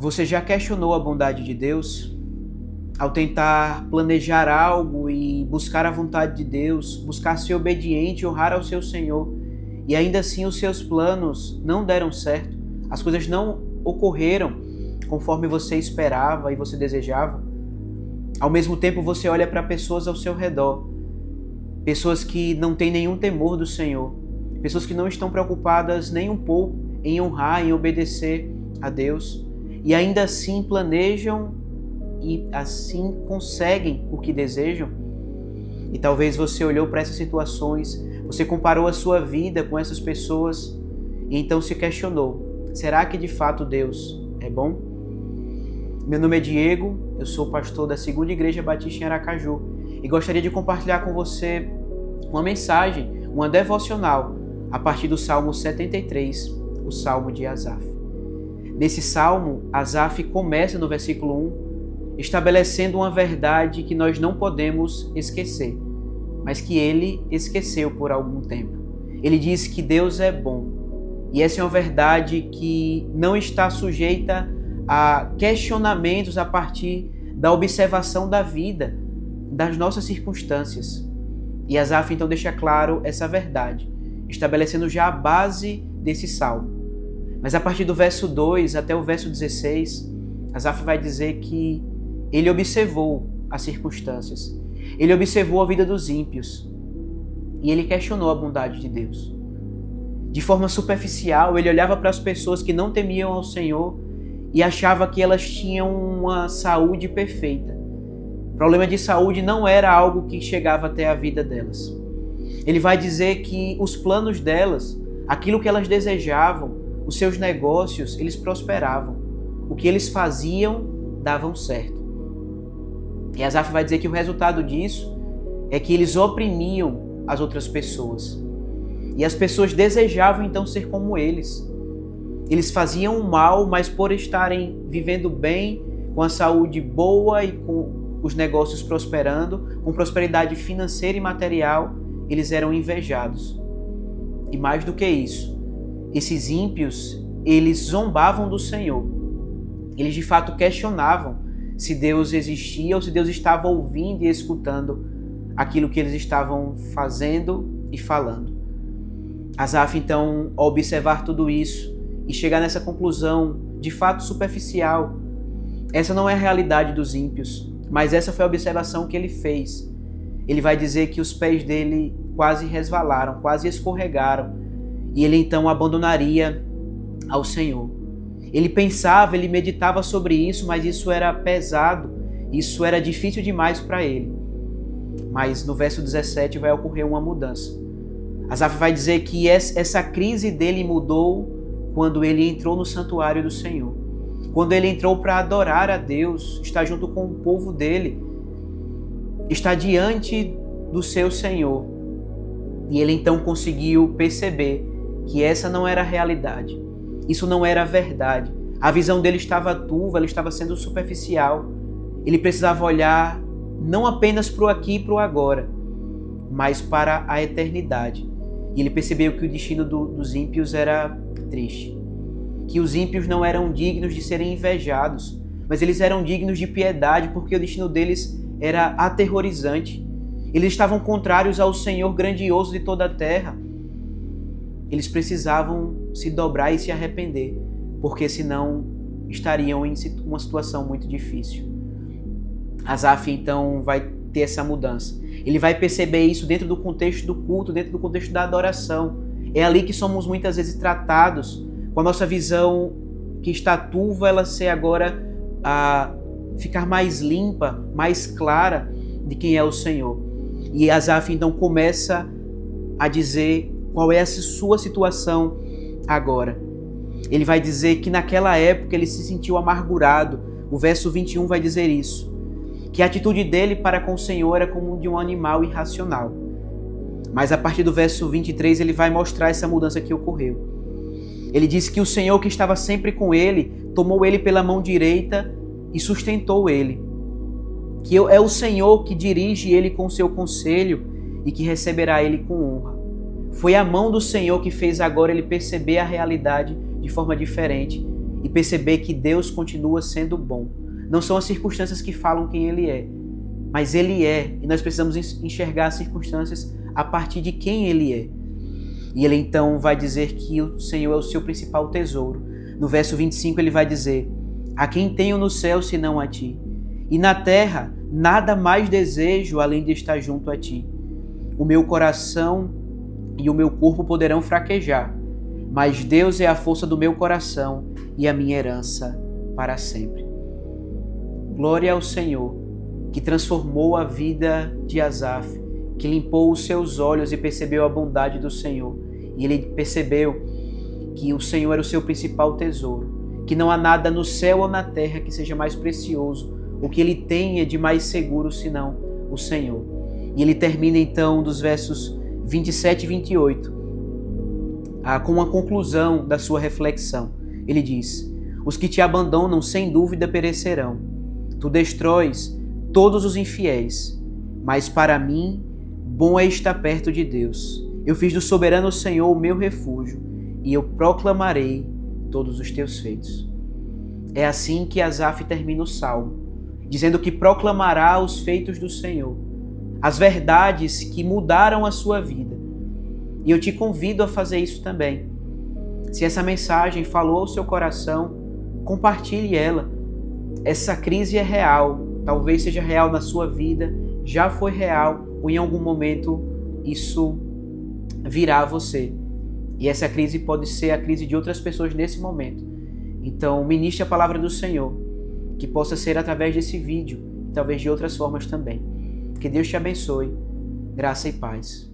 Você já questionou a bondade de Deus? Ao tentar planejar algo e buscar a vontade de Deus, buscar ser obediente e honrar ao seu Senhor, e ainda assim os seus planos não deram certo, as coisas não ocorreram conforme você esperava e você desejava? Ao mesmo tempo você olha para pessoas ao seu redor, pessoas que não têm nenhum temor do Senhor, pessoas que não estão preocupadas nem um pouco em honrar, em obedecer a Deus, e ainda assim planejam e assim conseguem o que desejam. E talvez você olhou para essas situações, você comparou a sua vida com essas pessoas e então se questionou: será que de fato Deus é bom? Meu nome é Diego, eu sou pastor da Segunda Igreja Batista em Aracaju e gostaria de compartilhar com você uma mensagem, uma devocional a partir do Salmo 73, o Salmo de Asaf. Nesse Salmo, Asaf começa no versículo 1, estabelecendo uma verdade que nós não podemos esquecer, mas que ele esqueceu por algum tempo. Ele diz que Deus é bom, e essa é uma verdade que não está sujeita a questionamentos a partir da observação da vida, das nossas circunstâncias. E Asaf então deixa claro essa verdade, estabelecendo já a base desse salmo. Mas a partir do verso 2 até o verso 16, Asaf vai dizer que ele observou as circunstâncias, ele observou a vida dos ímpios e ele questionou a bondade de Deus. De forma superficial, ele olhava para as pessoas que não temiam ao Senhor e achava que elas tinham uma saúde perfeita. O problema de saúde não era algo que chegava até a vida delas. Ele vai dizer que os planos delas, aquilo que elas desejavam, os seus negócios, eles prosperavam. O que eles faziam, davam certo. E Asaf vai dizer que o resultado disso é que eles oprimiam as outras pessoas. E as pessoas desejavam então ser como eles. Eles faziam o mal, mas por estarem vivendo bem, com a saúde boa e com os negócios prosperando, com prosperidade financeira e material, eles eram invejados. E mais do que isso, esses ímpios, eles zombavam do Senhor. Eles de fato questionavam se Deus existia ou se Deus estava ouvindo e escutando aquilo que eles estavam fazendo e falando. Asaf então, ao observar tudo isso e chegar nessa conclusão de fato superficial, essa não é a realidade dos ímpios, mas essa foi a observação que ele fez. Ele vai dizer que os pés dele quase resvalaram, quase escorregaram, e ele então abandonaria ao Senhor. Ele pensava, ele meditava sobre isso, mas isso era pesado, isso era difícil demais para ele. Mas no verso 17 vai ocorrer uma mudança. Asaf vai dizer que essa crise dele mudou quando ele entrou no santuário do Senhor. Quando ele entrou para adorar a Deus, estar junto com o povo dele, estar diante do seu Senhor. E ele então conseguiu perceber que essa não era a realidade. Isso não era a verdade. A visão dele estava turva, ela estava sendo superficial. Ele precisava olhar não apenas para o aqui e para o agora, mas para a eternidade. E ele percebeu que o destino dos ímpios era triste. Que os ímpios não eram dignos de serem invejados, mas eles eram dignos de piedade, porque o destino deles era aterrorizante. Eles estavam contrários ao Senhor grandioso de toda a terra. Eles precisavam se dobrar e se arrepender, porque senão estariam em uma situação muito difícil. Asaf então vai ter essa mudança. Ele vai perceber isso dentro do contexto do culto, dentro do contexto da adoração. É ali que somos muitas vezes tratados, com a nossa visão que está turva, ela ser agora a ficar mais limpa, mais clara de quem é o Senhor. E Asaf então começa a dizer qual é a sua situação agora. Ele vai dizer que naquela época ele se sentiu amargurado. O verso 21 vai dizer isso. Que a atitude dele para com o Senhor era como de um animal irracional. Mas a partir do verso 23 ele vai mostrar essa mudança que ocorreu. Ele diz que o Senhor que estava sempre com ele, tomou ele pela mão direita e sustentou ele. Que é o Senhor que dirige ele com o seu conselho e que receberá ele com honra. Foi a mão do Senhor que fez agora ele perceber a realidade de forma diferente. e perceber que Deus continua sendo bom. Não são as circunstâncias que falam quem Ele é, mas Ele é, e nós precisamos enxergar as circunstâncias a partir de quem Ele é. E Ele então vai dizer que o Senhor é o seu principal tesouro. No verso 25 Ele vai dizer: a quem tenho no céu senão a Ti, e na terra nada mais desejo além de estar junto a Ti. O meu coração e o meu corpo poderão fraquejar, mas Deus é a força do meu coração e a minha herança para sempre. Glória ao Senhor, que transformou a vida de Asaf, que limpou os seus olhos e percebeu a bondade do Senhor. E ele percebeu que o Senhor era o seu principal tesouro, que não há nada no céu ou na terra que seja mais precioso, o que ele tenha de mais seguro senão o Senhor. E ele termina então dos versos 27 e 28, com uma conclusão da sua reflexão. Ele diz: os que te abandonam sem dúvida perecerão. Tu destróis todos os infiéis, mas para mim bom é estar perto de Deus. Eu fiz do soberano Senhor o meu refúgio, e eu proclamarei todos os teus feitos. É assim que Asaf termina o salmo, dizendo que proclamará os feitos do Senhor, as verdades que mudaram a sua vida. E eu te convido a fazer isso também. Se essa mensagem falou ao seu coração, compartilhe ela. Essa crise é real, talvez seja real na sua vida, já foi real, ou em algum momento isso virá a você. E essa crise pode ser a crise de outras pessoas nesse momento. Então, ministre a palavra do Senhor, que possa ser através desse vídeo, e talvez de outras formas também. Que Deus te abençoe. Graça e paz.